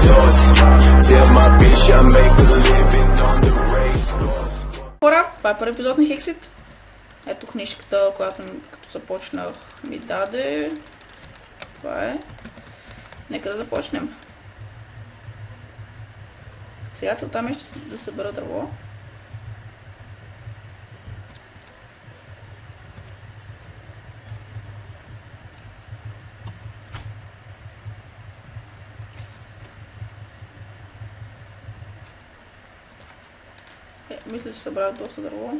source. Tell my bitch I make a living on the race course. Хора, това е първи епизод на Хексит. Ето книжката, която като започнах ми даде. Това е. Нека да започнем. Сега целта ми ще да събера дърво. Мисля, че събрах доста дърво.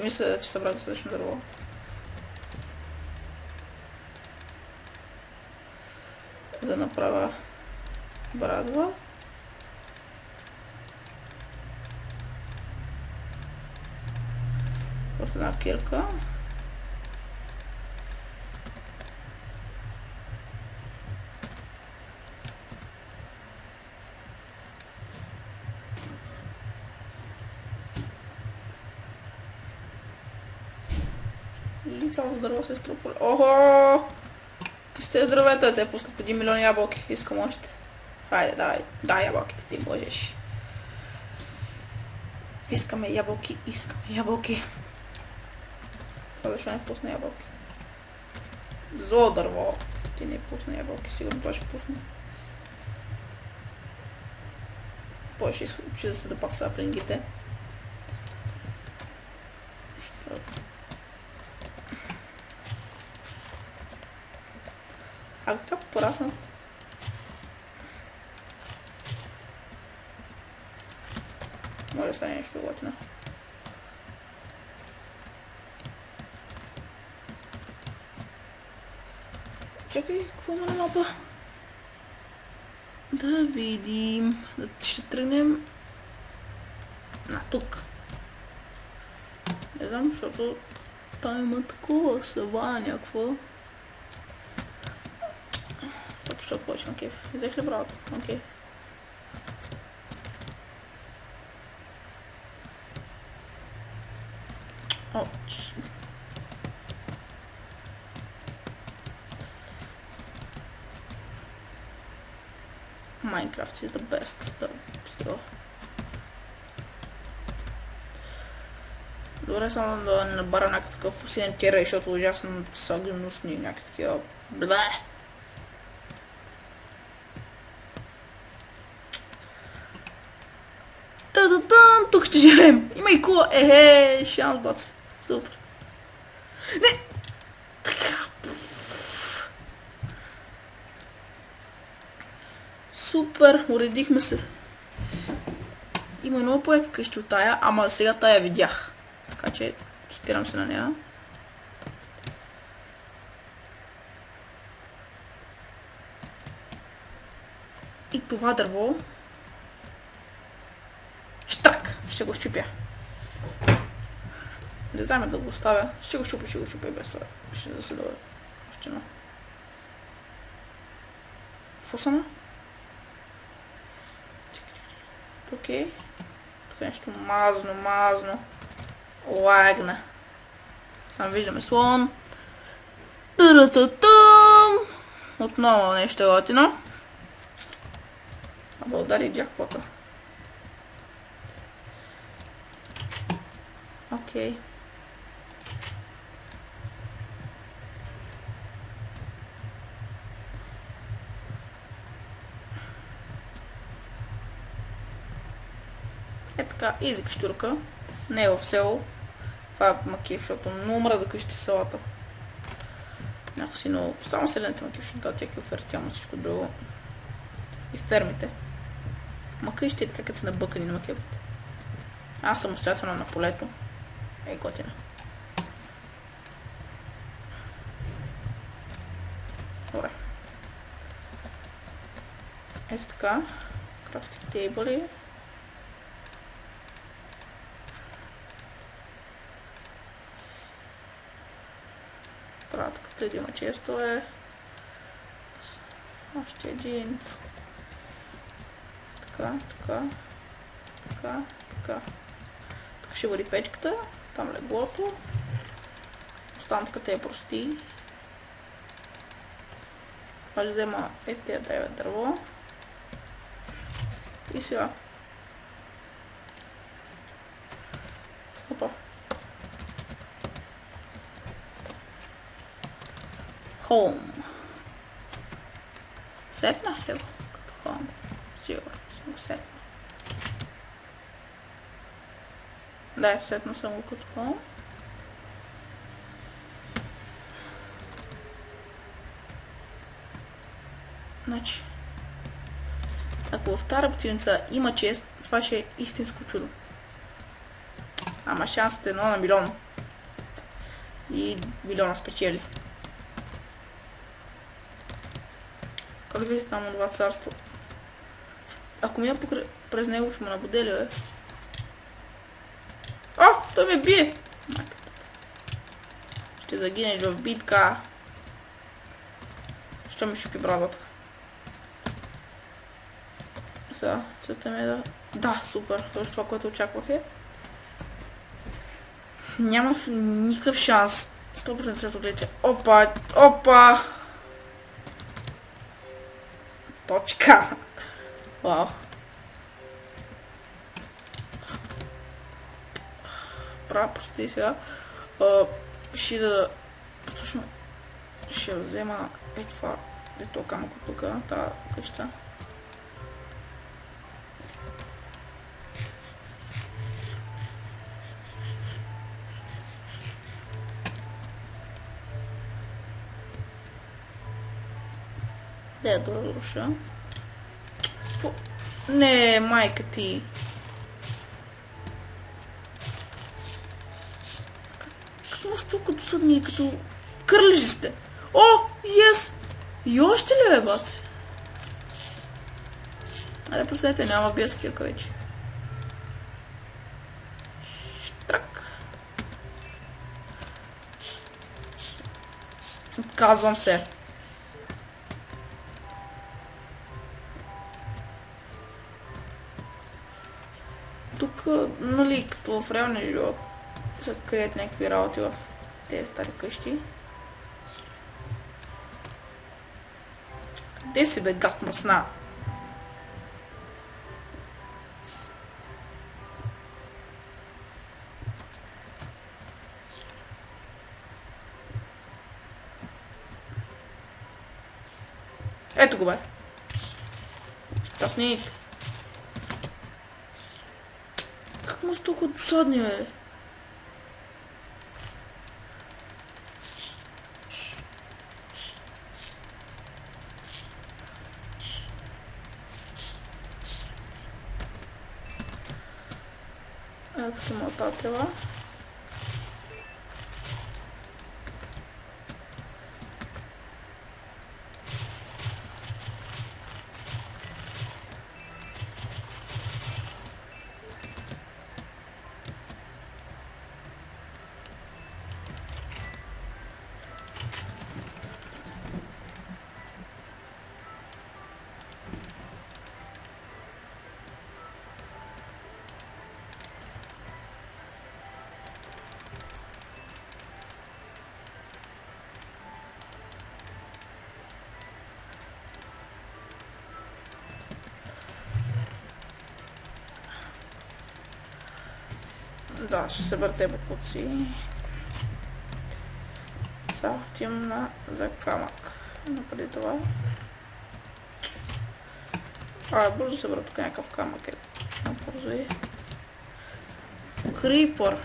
Мисля, че събрах достатъчно дърво. За да направя брадва. Просто една кирка. И цялото дърво се струпва. Охо! Сте здравета, те пускат 1 милион ябълки. Искам още. Хайде, дай ябълките, ти можеш. Искаме ябълки, Това защо не пусна ябълки? Зло дърво. Ти не пусна ябълки, сигурно това ще пусне. Ще се допах саплингите. А така пораснат. Може да стане нещо готино. Чакай, какво има на мапа? Да видим. Ще тръгнем на тук. Не знам, защото там има такова савана някаква. Защото повече на кеф. Взех ли брат? Окей. Minecraft is the best. Добре, само да не набара някакъв такъв посилен тирай, защото ужасно са гнусни някакви такива. Бле! Тук ще живеем. Има и кола. Шанс, бац. Супер. Не! Така. Супер. Уредихме се. Има много по-яка къщи от тая, ама сега тая видях. Така че спирам се на нея. И това дърво ще го щупя. Не знам да го оставя. Ще го щупя без това. Ще заседава. Още едно. Фусана. Окей. Тук е нещо мазно. Лагна. Там виждаме слон. Отново нещо готино. Абе удари джакпота. Окей. Е така, изи къщурка. Не е в село. Това е макив, защото много мраза къщи в селата. Някакси много. Само селените макив, защото дадат някакви оферти, ама всичко друго. И фермите. Ма къщи е така, като са набъкани на макевите. Аз самостоятелно на полето. Ей, готина. Добре. Ето така. Крафтинг тейбъли. Пратката един често е. Още един. Така. Тук ще бъде печката. Там леглото. Останката е прости. Аз взема тези 9 дърво. И сега. Опа. Home. Сетнах ли го като home? Сигурно съм го сетнал. Да, сетнал съм го като home. Значи, ако в тази птица има чест, това ще е истинско чудо. Ама шансът е 1 на милион. И милиона спечели. Как ви там от това царство? Ако мина през него, ще му набудели, бе. О, той ме бие! Ще загинеш в битка. Що ми шипи брадата? Сега, целта ми е да... Да, супер. Точно това, което очаквах е. Няма никакъв шанс. 100% след отличие. Опа! Опа! Точка! Вау. Права, прости сега. Ще да... Точно... Ще взема... Ей това... Дето камък от тук, тази къща. Да я доруша. Не, майка ти. Как му сто като съдни, като кърлежи сте? О, ес! И още ли е, баци? Аре, последете, няма бия с кирка вече. Штрак. Отказвам се. Тук, нали, като в реалния живот се крият някакви работи в тези стари къщи. Къде си, бе, гад мръсна? Ето го, бе. Щастник. Как му стука досадния, бе? Ето тук има тази трева. Да, ще събера те бакуци. Сега отивам за камък. Но преди това... бързо събера тук някакъв камък. Бързо е. Крипър.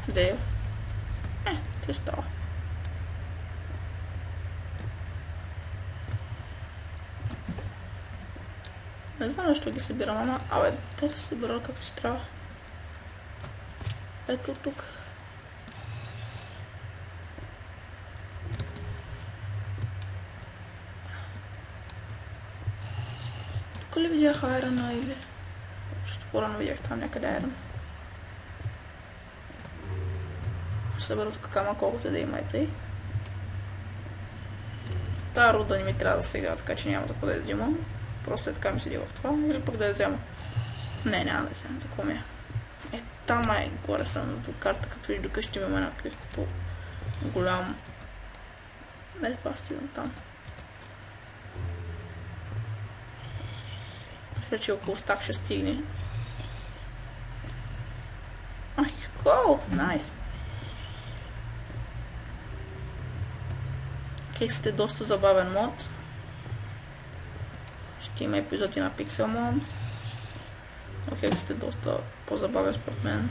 Де? Те става. Не знам защо ги събирам, ама... Абе, те да се събират както си трябва. Ето тук. Тук ли видях айрана или... Защото по-рано видях там някъде айран. Ще събера тук кама колкото да има и тъй. Тая руда не ми трябва да сега, така че няма да къде да взимам. Просто е така ми седи в това. Или пък да я взема. Не, няма да я взема. За какво ми е? Там е горе самото карта, като виж до къщи има някакви по-голям. Не, това стигна там. Мисля, че около стак ще стигне. Ай, cool! Найс! Кексът е доста забавен мод. Ще има епизоди на Pixelmon. Но Кексът е доста по-забавен според мен.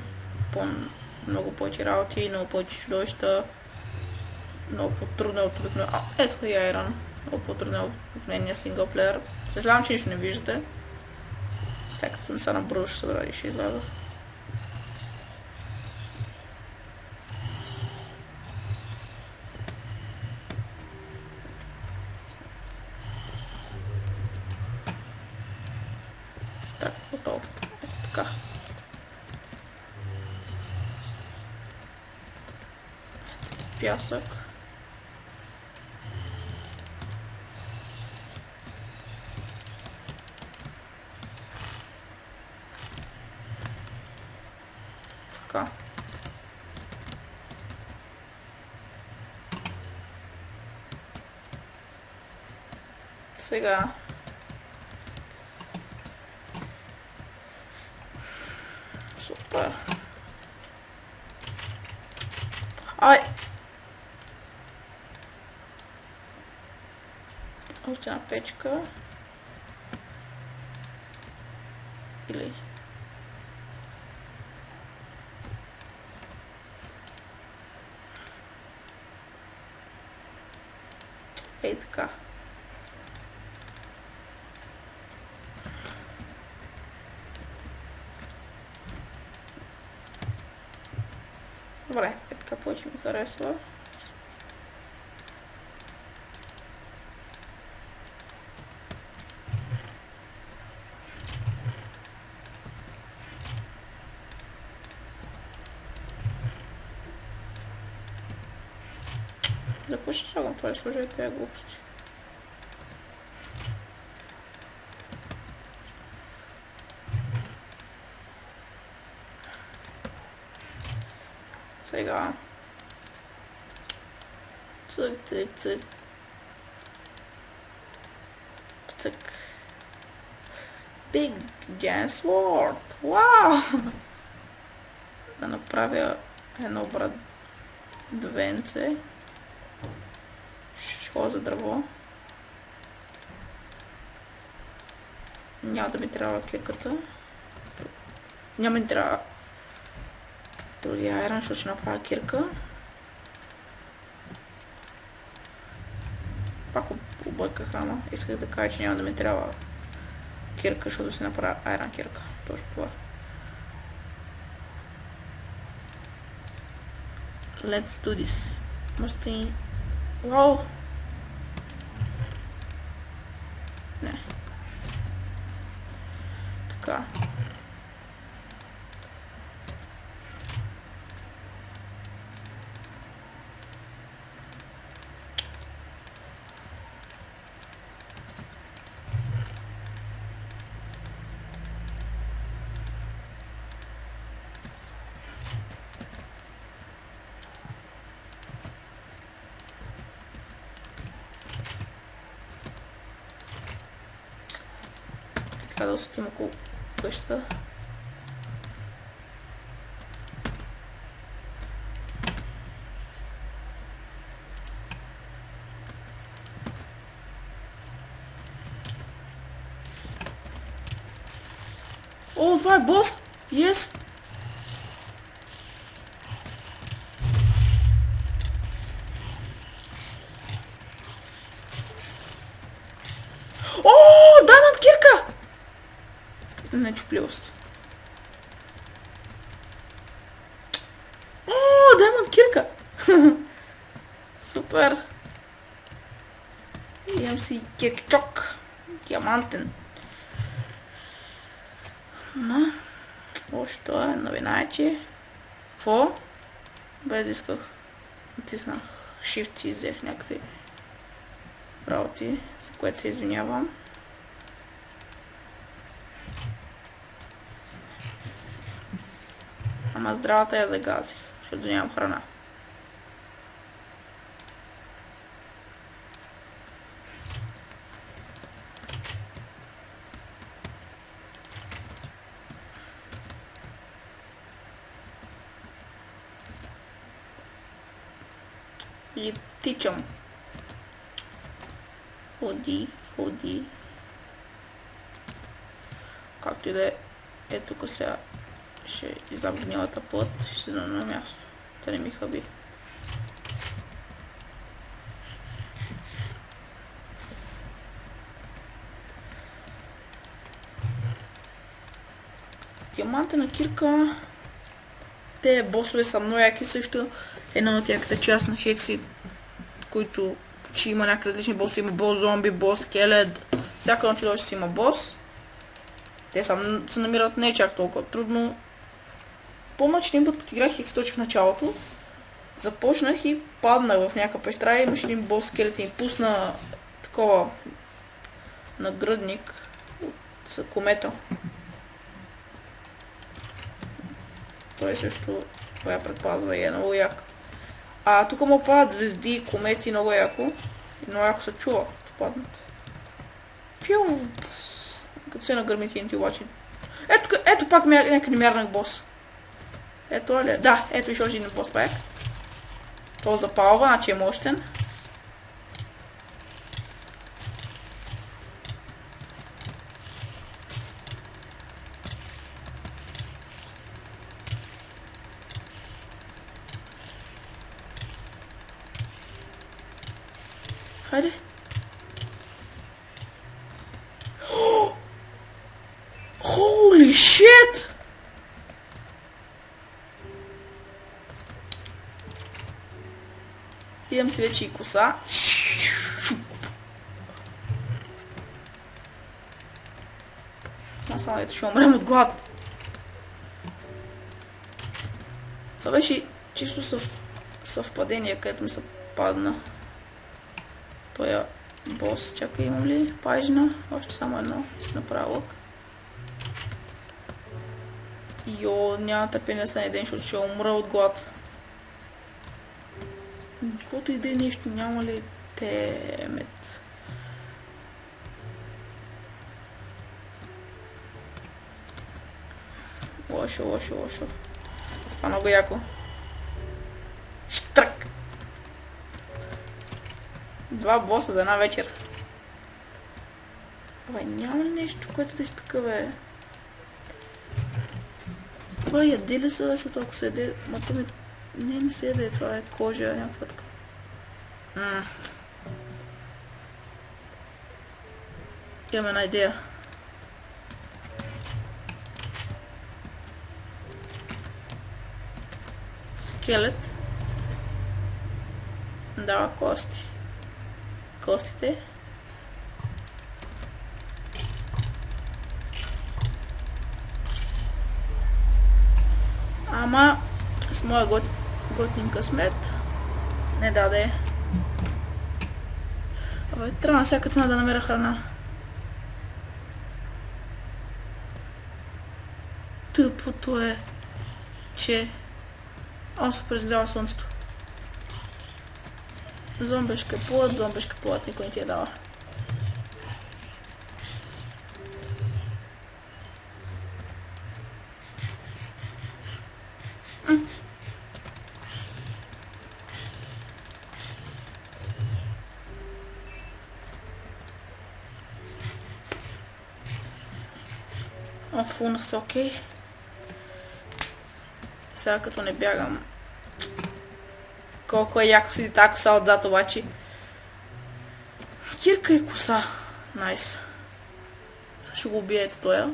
Много повече работи, много повече чудовища. Много по-трудно от обикновения. Ето и Айран. Много по-трудно от обикновения синглплеер. Съжалявам, че нищо не виждате. Тя като не са на бързо ще събра и ще изляза. Так, готово. Ето така. Ето пясък. Така. Сега супер. Ай! Още една печка. Или ей така. Добре, е така повече ми харесва. За какво ще слагам това? Сложа тези глупости. Сега. Цък, цък, цък. Цък. Big Giant Sword. Вау! Да направя едно брадвенце. Ще ходя за дърво. Няма да ми трябва кирката. Няма ми трябва другия айрон, защото ще направя кирка. Пак обърках, ама исках да кажа, че няма да ми трябва кирка, защото си направя айрон кирка. Точно това. Let's do this. Мъсти... Вау! Не. Така. Така да усетим около къщата. О, това е бос! Yes! О, Diamond кирка! Нечупливост. О, Diamond кирка! Супер! Имам си кирчок. Диамантен. Още е новина е, че какво? Без исках. Натиснах Shift и взех някакви работи, за което се извинявам. Ама здравата я загазих, защото нямам храна. И тичам. Ходи. Както и да е. Ето тук сега ще изабгнилата плът, ще седа на място. Да не ми хъби. Диамантена кирка. Те босове са много яки също. Една от яката част на Хекси, които ще има някакви различни босове. Има бос зомби, бос скелет. Всяка едно чудовище си има бос. Те се намират не чак толкова трудно. Помня, че един път, като играх Хекси точно в началото, започнах и паднах в някаква пещера и имаше един бос скелет и ми пусна такова нагръдник от комета. Той също я предпазва и е много яко. Тук му падат звезди, комети, много яко. И много яко се чува, като паднат. Филм. Като се нагърми TNT обаче. Ето пак някъде мярнах бос. Ето ли? Да, ето виж още един бос пак. То запалва, значи е мощен. Хайде. Holy shit! Имам си вече и коса. Само ето ще умрем от глад. Това беше чисто съвпадение, където ми се падна. Той е бос. Чакай, имам ли пажина? Още само едно. Си направя лък. Йо, няма търпение след ден, защото ще умра от глад. Каквото и да е нещо, няма ли темет? Лошо. Това много яко. Штрак! 2 боса за една вечер. Абе, няма ли нещо, което да изпика, бе? Това яде ли са, защото ако се яде... Мато ми... Не се яде, това е кожа, някаква така. Имам една идея. Скелет. Дава кости. Костите. Ама с моя готин късмет не даде. Абе, трябва на всяка цена да намеря храна. Тъпото е, че се презгрява слънцето. Зомбешка плът, никой не ти е дала. Фунах се, окей. Сега като не бягам. Колко е яко седи тази коса отзад обаче. Кирка и коса. Найс. Сега ще го убиете тоя.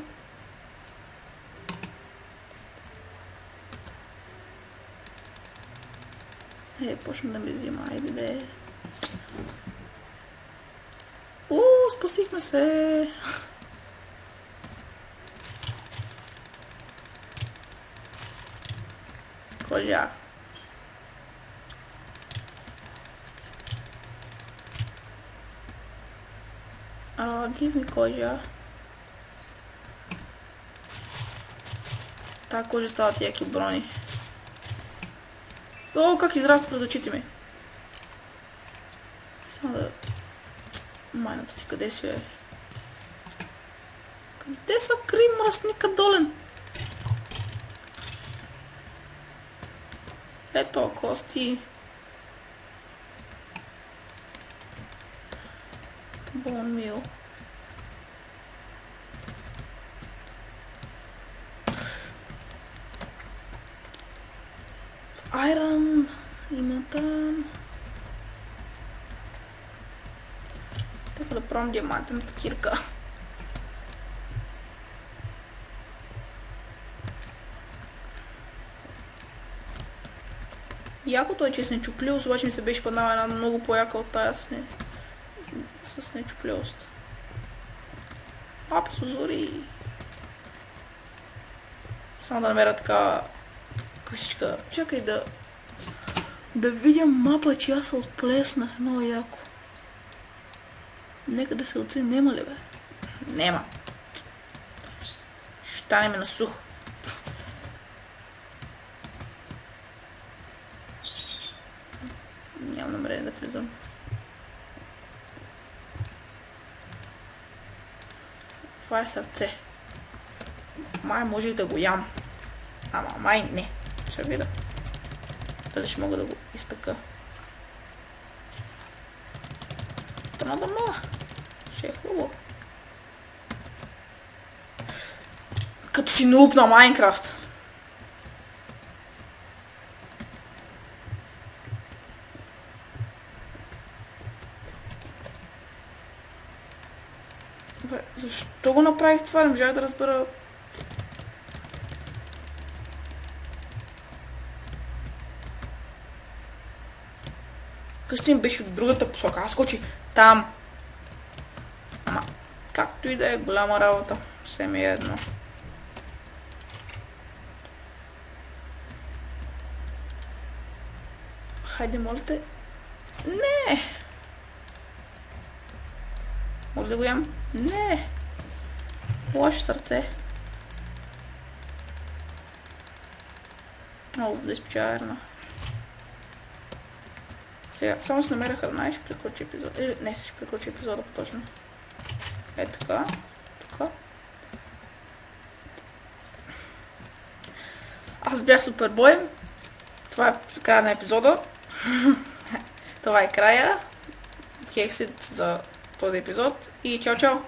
Почна да ме взима. Айде де. Спасихме се. Кожа. Give me кожа. Тая кожа стават яки брони. О, как израста пред очите ми. Само да... Майната ти, къде си е? Къде са кри мръсника долен? Ето, кости. Бон мил. Айрон има там. Трябва да пробвам диамантената кирка. Якото е, че с нечупливост, обаче ми се беше паднала една много по-яка от тая с нечупливост. Апс, озори. Само да намеря така къщичка. Чакай да видя мапа, че аз се отплеснах много яко. Нека да се оцени, нема ли бе? Нема. Ще стане ми на сухо. Нямам намерение да влизам. Това е сърце. Май може и да го ям. Ама май не. Ще видя. Дали ще мога да го изпека. Трябва да мога. Ще е хубаво. Като си нуб на Майнкрафт. Бе, защо го направих това? Не можах да разбера. Къща ми беше от другата посока. Аз скочи там. Ама, както и да е, голяма работа. Все ми е едно. Хайде, моля те. Не! Моля да го ям? Не! Лошо сърце. Много да изпечарна. Сега, само се намеря храна и ще приключи епизод. Не, ще приключи епизода по-точно. Е така. Така. Аз бях Супербой. Това е края на епизода. Това е края. Хексит за този епизод. И чао-чао!